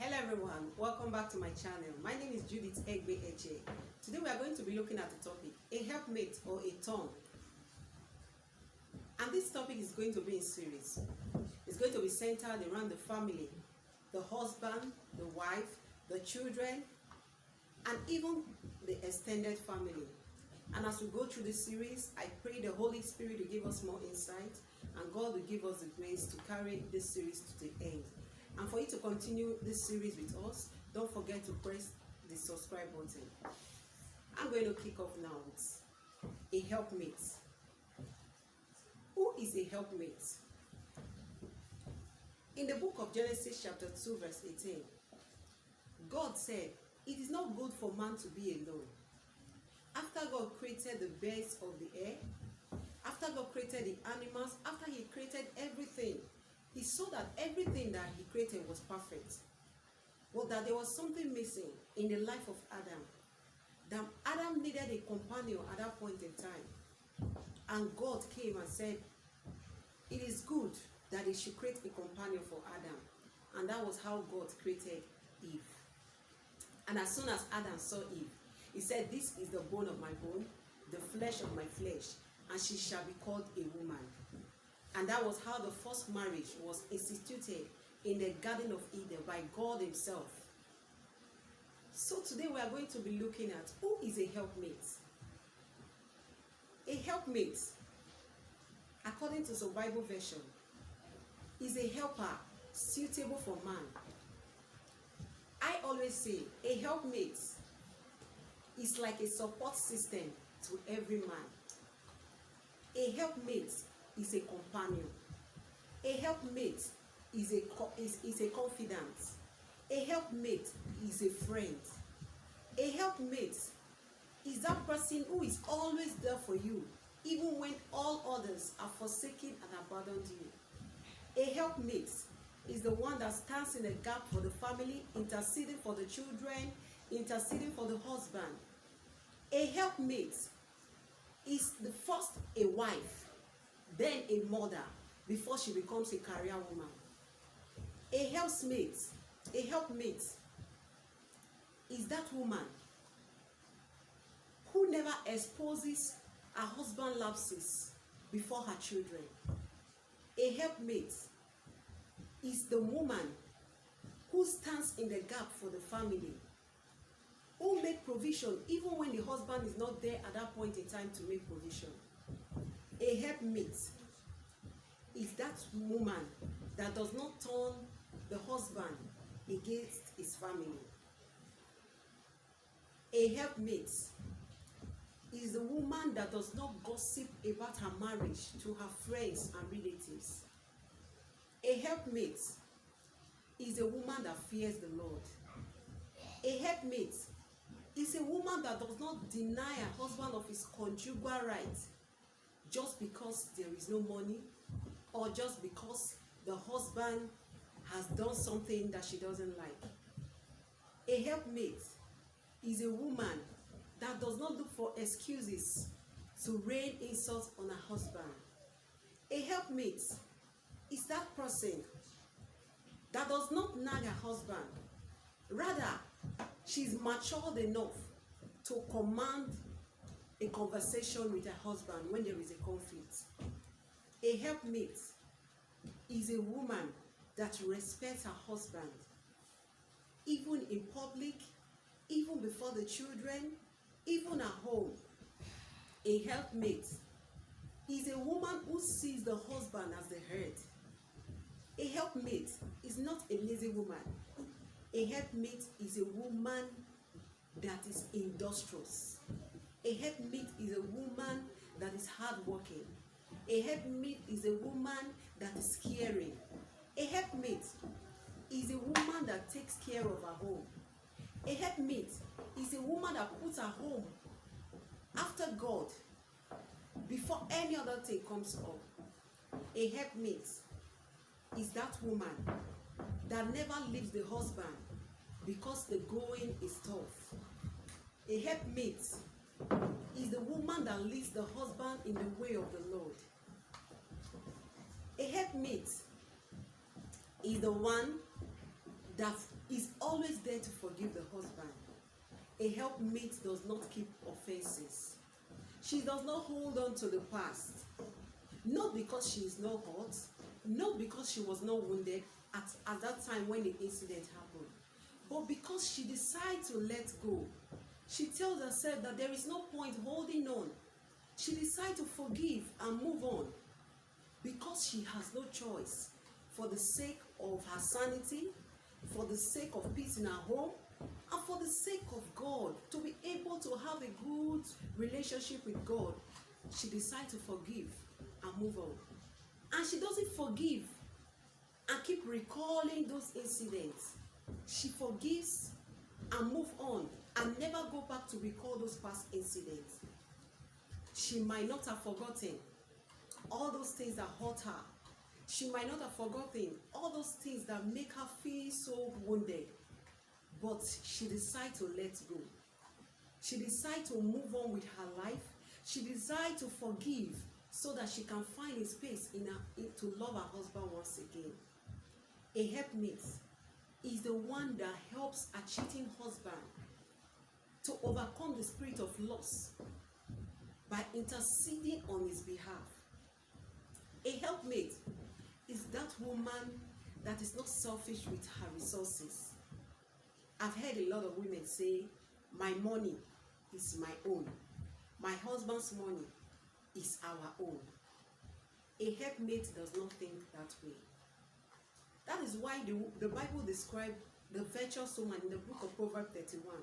Hello everyone, welcome back to my channel. My name is Judith Eigbe Eche. Today we are going to be looking at the topic, a helpmate or a thorn. And this topic is going to be in series. It's going to be centered around the family, the husband, the wife, the children, and even the extended family. And as we go through this series, I pray the Holy Spirit will give us more insight and God will give us the grace to carry this series to the end. And for you to continue this series with us, don't forget to press the subscribe button. I'm going to kick off now with a helpmate. Who is a helpmate? In the book of Genesis chapter 2 verse 18, God said, "It is not good for man to be alone." After God created the birds of the air, after God created the animals, after he created everything, he saw that everything that he created was perfect. But that there was something missing in the life of Adam. That Adam needed a companion at that point in time. And God came and said, it is good that he should create a companion for Adam. And that was how God created Eve. And as soon as Adam saw Eve, he said, "This is the bone of my bone, the flesh of my flesh, and she shall be called a woman." And that was how the first marriage was instituted in the Garden of Eden by God himself. So today we are going to be looking at who is a helpmate. A helpmate, according to some Bible version, is a helper suitable for man. I always say a helpmate is like a support system to every man. A helpmate is a companion. A helpmate is a confidant. A helpmate is a friend. A helpmate is that person who is always there for you, even when all others are forsaken and abandoned you. A helpmate is the one that stands in the gap for the family, interceding for the children, interceding for the husband. A helpmate is the first a wife, then a mother, before she becomes a career woman. A helpmate is that woman who never exposes her husband's lapses before her children. A helpmate is the woman who stands in the gap for the family, who make provision even when the husband is not there at that point in time to make provision. A helpmate is that woman that does not turn the husband against his family. A helpmate is the woman that does not gossip about her marriage to her friends and relatives. A helpmate is a woman that fears the Lord. A helpmate is a woman that does not deny her husband of his conjugal rights just because there is no money or just because the husband has done something that she doesn't like. A helpmate is a woman that does not look for excuses to rain insults on her husband. A helpmate is that person that does not nag her husband. Rather, she's matured enough to command a conversation with her husband when there is a conflict. A helpmate is a woman that respects her husband, even in public, even before the children, even at home. A helpmate is a woman who sees the husband as the head. A helpmate is not a lazy woman. A helpmate is a woman that is industrious. A helpmate is a woman that is hardworking. A helpmate is a woman that is caring. A helpmate is a woman that takes care of her home. A helpmate is a woman that puts her home after God before any other thing comes up. A helpmate is that woman that never leaves the husband because the going is tough. A helpmate is the woman that leads the husband in the way of the Lord. A helpmate is the one that is always there to forgive the husband. A helpmate does not keep offenses. She does not hold on to the past. Not because she is not hurt, not because she was not wounded at that time when the incident happened, but because she decides to let go. She tells herself that there is no point holding on. She decides to forgive and move on because she has no choice, for the sake of her sanity, for the sake of peace in her home, and for the sake of God, to be able to have a good relationship with God. She decides to forgive and move on. And she doesn't forgive and keep recalling those incidents. She forgives and move on and never go back to recall those past incidents. She might not have forgotten all those things that hurt her. She might not have forgotten all those things that make her feel so wounded. But she decides to let go. She decides to move on with her life. She decides to forgive so that she can find a space to love her husband once again. A helpmate is the one that helps a cheating husband to overcome the spirit of loss by interceding on his behalf. A helpmate is that woman that is not selfish with her resources. I've heard a lot of women say, my money is my own. My husband's money is our own. A helpmate does not think that way. That is why the Bible described the virtuous woman in the book of Proverbs 31.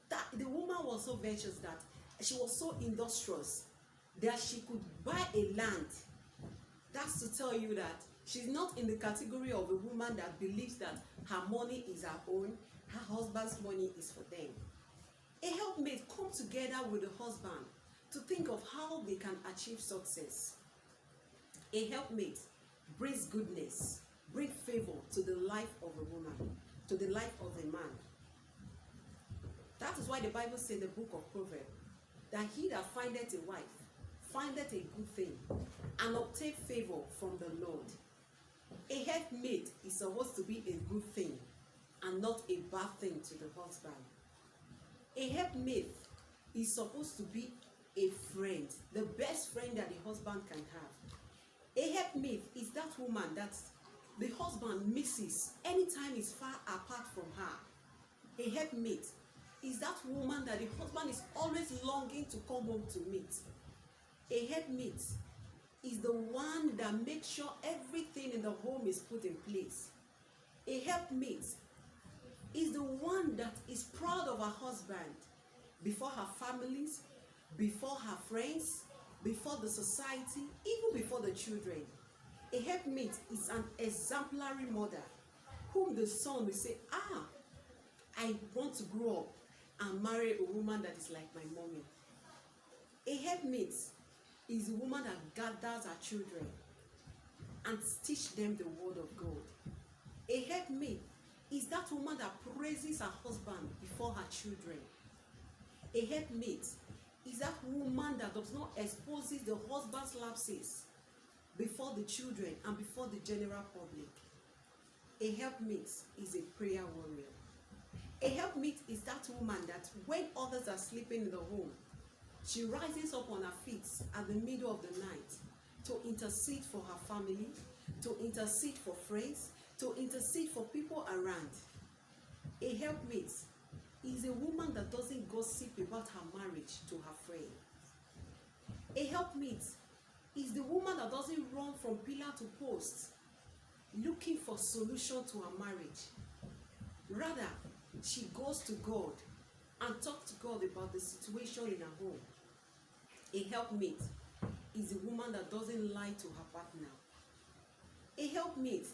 That the woman was so virtuous that she was so industrious that she could buy a land. That's to tell you that she's not in the category of a woman that believes that her money is her own, her husband's money is for them. A helpmate comes together with the husband to think of how they can achieve success. A helpmate brings goodness, brings favor to the life of a woman, to the life of a man. That is why the Bible says in the book of Proverbs that he that findeth a wife findeth a good thing and obtain favor from the Lord. A helpmate is supposed to be a good thing and not a bad thing to the husband. A helpmate is supposed to be a friend, the best friend that the husband can have. A helpmate is that woman that the husband misses anytime he's far apart from her. A helpmate is that woman that the husband is always longing to come home to meet. A helpmate is the one that makes sure everything in the home is put in place. A helpmate is the one that is proud of her husband before her families, before her friends, before the society, even before the children. A helpmate is an exemplary mother whom the son will say, I want to grow up and marry a woman that is like my mommy. A helpmate is a woman that gathers her children and teach them the word of God. A helpmate is that woman that praises her husband before her children. A helpmate is that woman that does not expose the husband's lapses before the children and before the general public. A helpmate is a prayer warrior. A helpmate is that woman that when others are sleeping in the home, she rises up on her feet at the middle of the night to intercede for her family, to intercede for friends, to intercede for people around. A helpmate is a woman that doesn't gossip about her marriage to her friend. A helpmate is the woman that doesn't run from pillar to post looking for solution to her marriage. Rather, she goes to God and talks to God about the situation in her home. A helpmate is a woman that doesn't lie to her partner. A helpmate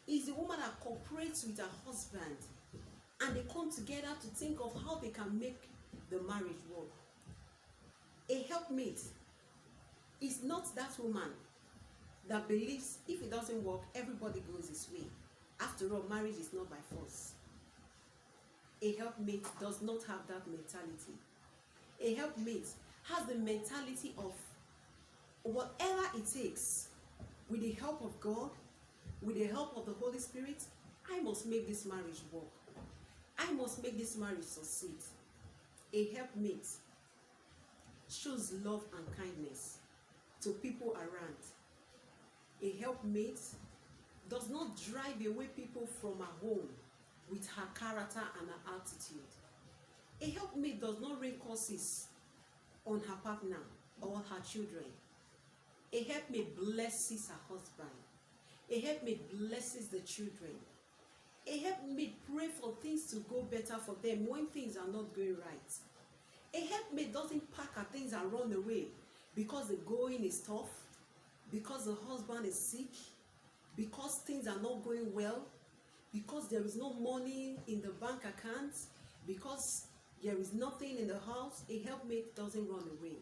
is the woman that cooperates with her husband and they come together to think of how they can make the marriage work. A helpmate is not that woman that believes if it doesn't work, everybody goes his way. After all, marriage is not by force. A helpmate does not have that mentality. A helpmate has the mentality of whatever it takes, with the help of God, with the help of the Holy Spirit, I must make this marriage work. I must make this marriage succeed. A helpmate shows love and kindness to people around. A helpmate does not drive away people from her home with her character and her attitude. A helpmate does not rain curses on her partner or her children. A helpmate blesses her husband. A helpmate blesses the children. A helpmate prays for things to go better for them when things are not going right. A helpmate doesn't pack her things and run away because the going is tough, because the husband is sick, because things are not going well, because there is no money in the bank account, because there is nothing in the house. A helpmate doesn't run away.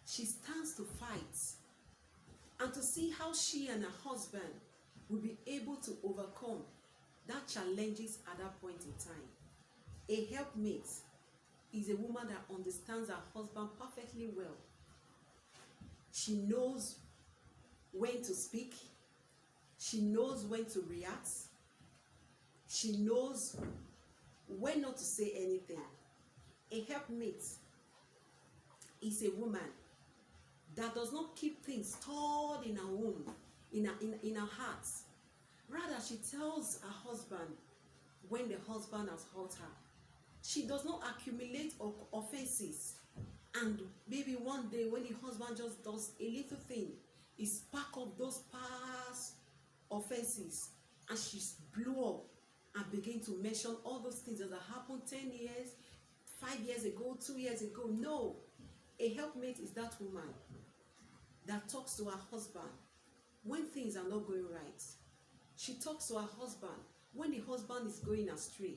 She stands to fight and to see how she and her husband will be able to overcome that challenges at that point in time. A helpmate is a woman that understands her husband perfectly well. She knows when to speak. She knows when to react. She knows when not to say anything. A helpmate is a woman that does not keep things stored in her home, in her heart. Rather, she tells her husband when the husband has hurt her. She does not accumulate offenses, and maybe one day when the husband just does a little thing, he spark up those past offenses, and she blew up and begin to mention all those things that happened 10 years, 5 years ago, 2 years ago. No, a helpmate is that woman that talks to her husband when things are not going right. She talks to her husband when the husband is going astray.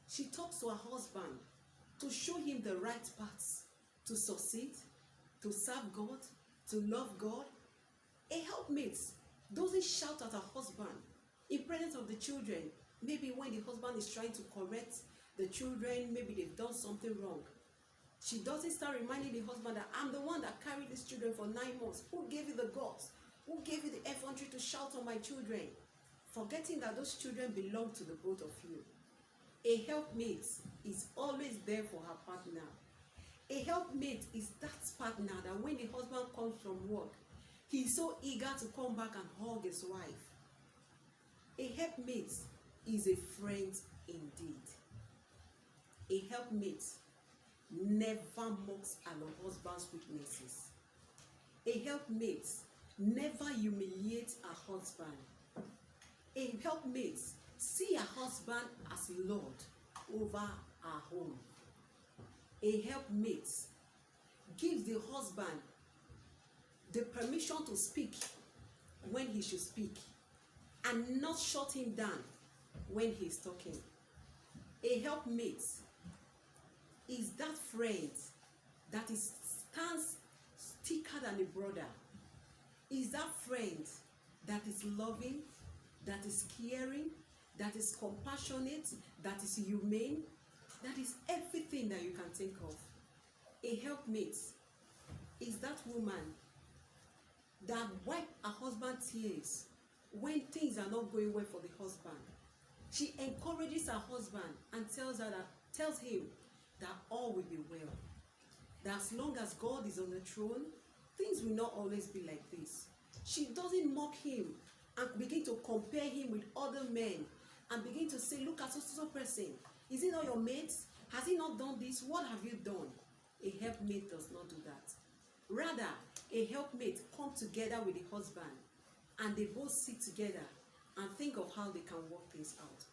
She talks to her husband to show him the right paths to succeed, to serve God, to love God. A helpmate doesn't shout at her husband in presence of the children. Maybe when the husband is trying to correct the children, maybe they've done something wrong. She doesn't start reminding the husband that I'm the one that carried these children for 9 months. Who gave you the guts? Who gave you the effrontery to shout on my children? Forgetting that those children belong to the both of you. A helpmate is always there for her partner. A helpmate is that partner that when the husband comes from work, he is so eager to come back and hug his wife. A helpmate is a friend indeed. A helpmate never mocks her husband's weaknesses. A helpmate never humiliates her husband. A helpmate sees her husband as Lord over her home. A helpmate gives the husband the permission to speak when he should speak and not shut him down when he's talking. A helpmate is that friend that stands thicker than a brother. Is that friend that is loving, that is caring, that is compassionate, that is humane, that is everything that you can think of. A helpmate is that woman that wipes her husband's tears when things are not going well for the husband. She encourages her husband and tells him that all will be well. That as long as God is on the throne, things will not always be like this. She doesn't mock him and begin to compare him with other men and begin to say, look at so person. Is he not your mate? Has he not done this? What have you done? A helpmate does not do that. Rather, a helpmate comes together with the husband and they both sit together and think of how they can work things out.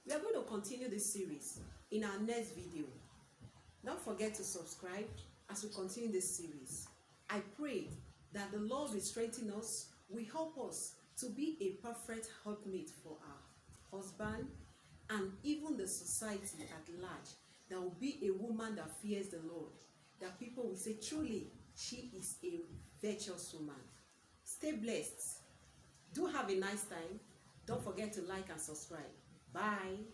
We are going to continue this series in our next video. Don't forget to subscribe as we continue this series. I pray that the Lord will strengthen us, will help us to be a perfect helpmate for our husband and even the society at large. There will be a woman that fears the Lord, that people will say, truly, she is a virtuous woman. Stay blessed. Do have a nice time. Don't forget to like and subscribe. Bye.